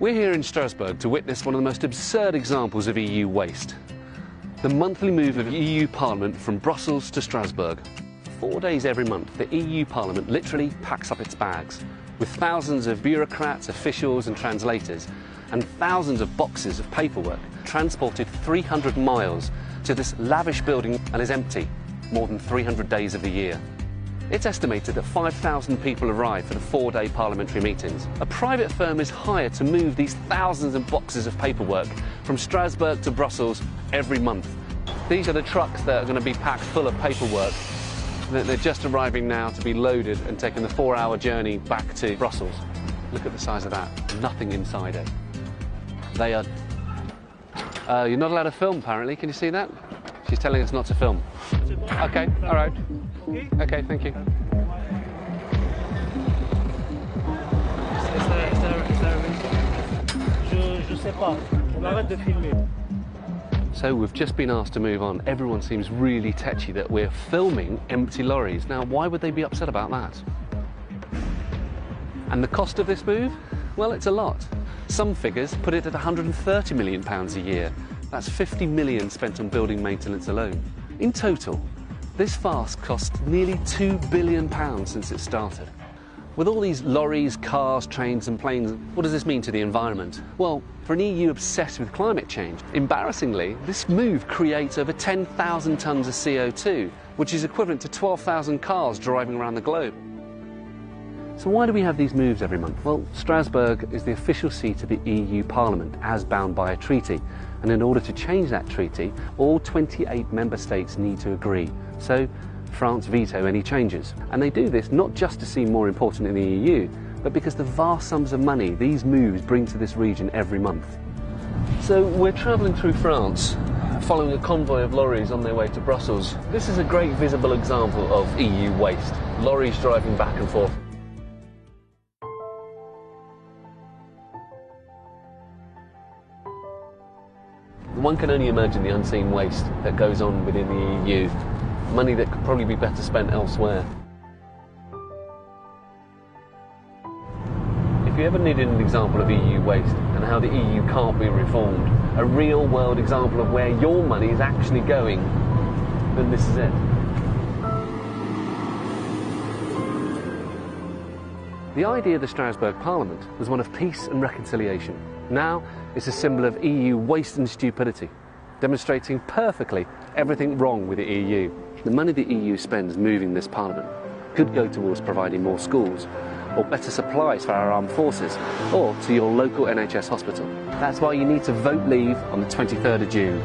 We're here in Strasbourg to witness one of the most absurd examples of EU waste. The monthly move of EU Parliament from Brussels to Strasbourg. For 4 days every month, the EU Parliament literally packs up its bags, with thousands of bureaucrats, officials and translators, and thousands of boxes of paperwork transported 300 miles to this lavish building and is empty more than 300 days of the year. It's estimated that 5,000 people arrive for the 4-day parliamentary meetings. A private firm is hired to move these thousands of boxes of paperwork from Strasbourg to Brussels every month. These are the trucks that are going to be packed full of paperwork. They're just arriving now to be loaded and taking the 4-hour journey back to Brussels. Look at the size of that. Nothing inside it. They are... you're not allowed to film, apparently. Can you see that? She's telling us not to film. Okay, all right. Okay, thank you. So we've just been asked to move on. Everyone seems really tetchy that we're filming empty lorries. Now, why would they be upset about that? And the cost of this move? Well, it's a lot. Some figures put it at £130 million a year. That's 50 million spent on building maintenance alone. In total, this farce cost nearly £2 billion since it started. With all these lorries, cars, trains and planes, what does this mean to the environment? Well, for an EU obsessed with climate change, embarrassingly, this move creates over 10,000 tonnes of CO2, which is equivalent to 12,000 cars driving around the globe. So why do we have these moves every month? Well, Strasbourg is the official seat of the EU Parliament, as bound by a treaty. And in order to change that treaty, all 28 member states need to agree. So France veto any changes. And they do this not just to seem more important in the EU, but because the vast sums of money these moves bring to this region every month. So we're travelling through France, following a convoy of lorries on their way to Brussels. This is a great visible example of EU waste. Lorries driving back and forth. One can only imagine the unseen waste that goes on within the EU. Money that could probably be better spent elsewhere. If you ever needed an example of EU waste and how the EU can't be reformed, a real-world example of where your money is actually going, then this is it. The idea of the Strasbourg Parliament was one of peace and reconciliation. Now it's a symbol of EU waste and stupidity, demonstrating perfectly everything wrong with the EU. The money the EU spends moving this Parliament could go towards providing more schools, or better supplies for our armed forces, or to your local NHS hospital. That's why you need to vote leave on the 23rd of June.